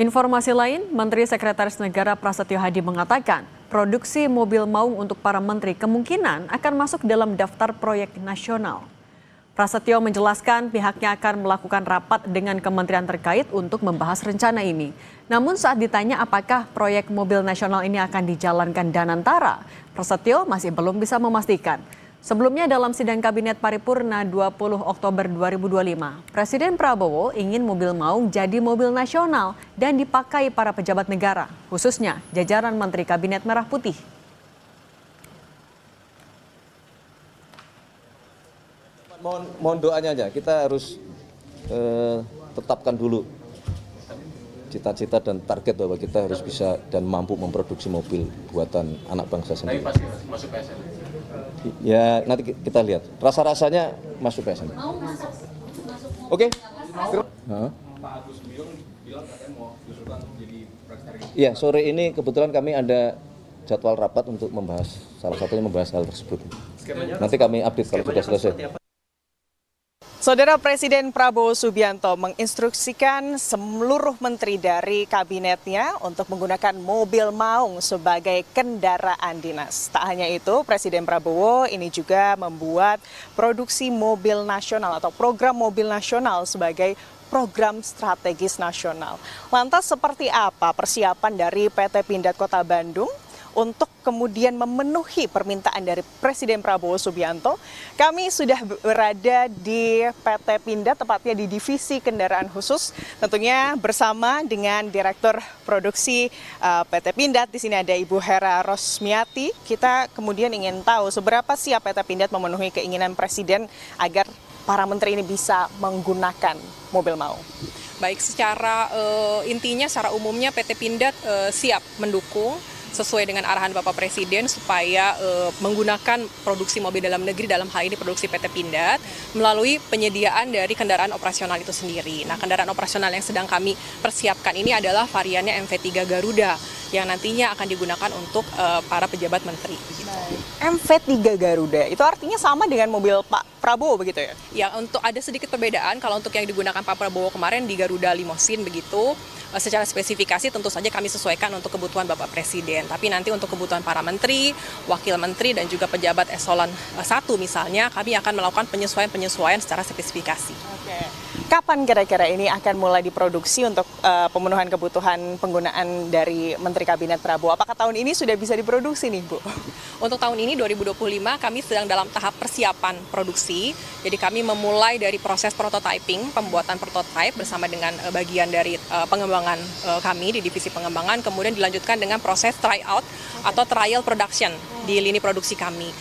Informasi lain, Menteri Sekretaris Negara Prasetyo Hadi mengatakan, produksi mobil maung untuk para menteri kemungkinan akan masuk dalam daftar proyek nasional. Prasetyo menjelaskan pihaknya akan melakukan rapat dengan kementerian terkait untuk membahas rencana ini. Namun saat ditanya apakah proyek mobil nasional ini akan dijalankan Danantara, Prasetyo masih belum bisa memastikan. Sebelumnya dalam sidang Kabinet Paripurna 20 Oktober 2025, Presiden Prabowo ingin mobil maung jadi mobil nasional dan dipakai para pejabat negara, khususnya jajaran Menteri Kabinet Merah Putih. Mohon doanya aja, kita harus tetapkan dulu cita-cita dan target bahwa kita harus bisa dan mampu memproduksi mobil buatan anak bangsa sendiri. Tapi pasti masuk PSN. Ya nanti kita lihat, rasa-rasanya masuk PSN. Oke? Pak Agus bilang katanya mau diusulkan jadi presiden. Iya, sore ini kebetulan kami ada jadwal rapat untuk membahas, salah satunya membahas hal tersebut. Nanti kami update kalau sudah selesai. Saudara Presiden Prabowo Subianto menginstruksikan seluruh menteri dari kabinetnya untuk menggunakan mobil maung sebagai kendaraan dinas. Tak hanya itu, Presiden Prabowo ini juga membuat produksi mobil nasional atau program mobil nasional sebagai program strategis nasional. Lantas seperti apa persiapan dari PT Pindad Kota Bandung untuk kemudian memenuhi permintaan dari Presiden Prabowo Subianto? Kami sudah berada di PT Pindad, tepatnya di Divisi Kendaraan Khusus, tentunya bersama dengan Direktur Produksi PT Pindad. Di sini ada Ibu Hera Rosmiati. Kita kemudian ingin tahu seberapa siap PT Pindad memenuhi keinginan Presiden agar para menteri ini bisa menggunakan mobil maung. Baik, secara intinya, secara umumnya PT Pindad siap mendukung sesuai dengan arahan Bapak Presiden supaya menggunakan produksi mobil dalam negeri, dalam hal ini produksi PT Pindad, melalui penyediaan dari kendaraan operasional itu sendiri. Nah, kendaraan operasional yang sedang kami persiapkan ini adalah variannya MV3 Garuda, yang nantinya akan digunakan untuk para pejabat menteri. MV3 Garuda, itu artinya sama dengan mobil Pak Prabowo begitu ya? Ya, untuk ada sedikit perbedaan. Kalau untuk yang digunakan Pak Prabowo kemarin di Garuda Limousine begitu, secara spesifikasi tentu saja kami sesuaikan untuk kebutuhan Bapak Presiden. Tapi nanti untuk kebutuhan para menteri, wakil menteri, dan juga pejabat eselon 1 misalnya, kami akan melakukan penyesuaian secara spesifikasi. Oke. Kapan kira-kira ini akan mulai diproduksi untuk pemenuhan kebutuhan penggunaan dari Menteri Kabinet Prabowo? Apakah tahun ini sudah bisa diproduksi nih, Bu? Untuk tahun ini 2025 kami sedang dalam tahap persiapan produksi. Jadi kami memulai dari proses prototyping, pembuatan prototype bersama dengan bagian dari pengembangan kami di divisi pengembangan, kemudian dilanjutkan dengan proses tryout atau trial production di lini produksi kami.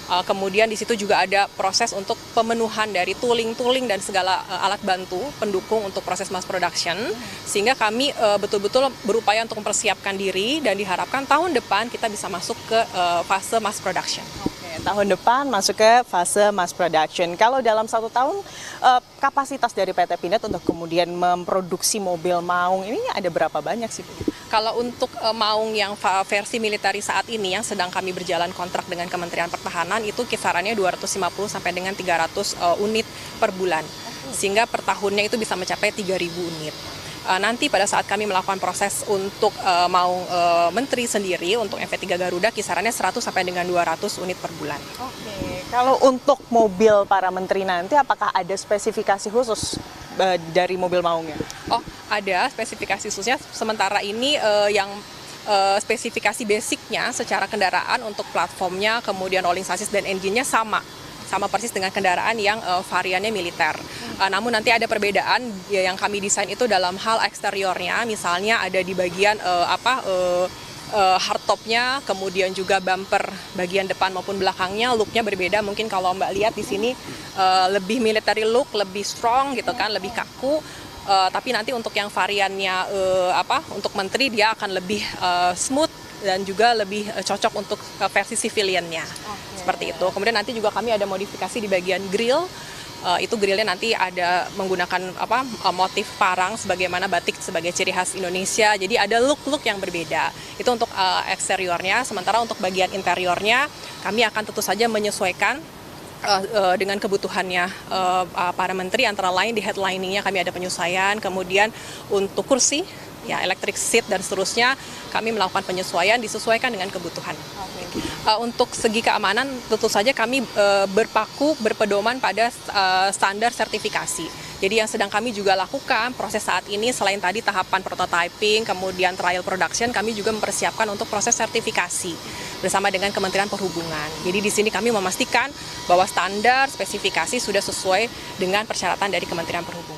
Kemudian di situ juga ada proses untuk pemenuhan dari tooling dan segala alat bantu pendukung untuk proses mass production, sehingga kami betul-betul berupaya untuk mempersiapkan diri dan diharapkan tahun depan kita bisa masuk ke fase mass production. Oke, tahun depan masuk ke fase mass production. Kalau dalam 1 tahun kapasitas dari PT Pindad untuk kemudian memproduksi mobil maung ini ada berapa banyak sih, Bu? Kalau untuk maung yang versi militeri saat ini yang sedang kami berjalan kontrak dengan Kementerian Pertahanan itu kisarannya 250 sampai dengan 300 unit per bulan. Sehingga per tahunnya itu bisa mencapai 3.000 unit. Nanti pada saat kami melakukan proses untuk maung menteri sendiri untuk MV3 Garuda kisarannya 100 sampai dengan 200 unit per bulan. Oke. Kalau untuk mobil para menteri nanti apakah ada spesifikasi khusus dari mobil maungnya? Oh, ada spesifikasi khususnya. Sementara ini yang spesifikasi basicnya secara kendaraan untuk platformnya, kemudian rolling chassis dan engine-nya sama persis dengan kendaraan yang variannya militer. Namun nanti ada perbedaan yang kami desain itu dalam hal eksteriornya, misalnya ada di bagian hardtopnya, kemudian juga bumper bagian depan maupun belakangnya looknya berbeda. Mungkin kalau Mbak lihat di sini lebih military look, lebih strong gitu kan, lebih kaku. Tapi nanti untuk yang variannya untuk menteri dia akan lebih smooth dan juga lebih cocok untuk versi civiliannya. Seperti itu. Kemudian nanti juga kami ada modifikasi di bagian grill. Itu grillnya nanti ada menggunakan motif parang sebagaimana batik sebagai ciri khas Indonesia. Jadi ada look-look yang berbeda. Itu untuk eksteriornya. Sementara untuk bagian interiornya kami akan tentu saja menyesuaikan dengan kebutuhannya para menteri, antara lain di headlining-nya kami ada penyesuaian. Kemudian untuk kursi ya electric seat dan seterusnya, kami melakukan penyesuaian disesuaikan dengan kebutuhan. Untuk segi keamanan tentu saja kami berpedoman pada standar sertifikasi. Jadi yang sedang kami juga lakukan proses saat ini selain tadi tahapan prototyping, kemudian trial production, kami juga mempersiapkan untuk proses sertifikasi bersama dengan Kementerian Perhubungan. Jadi di sini kami memastikan bahwa standar spesifikasi sudah sesuai dengan persyaratan dari Kementerian Perhubungan.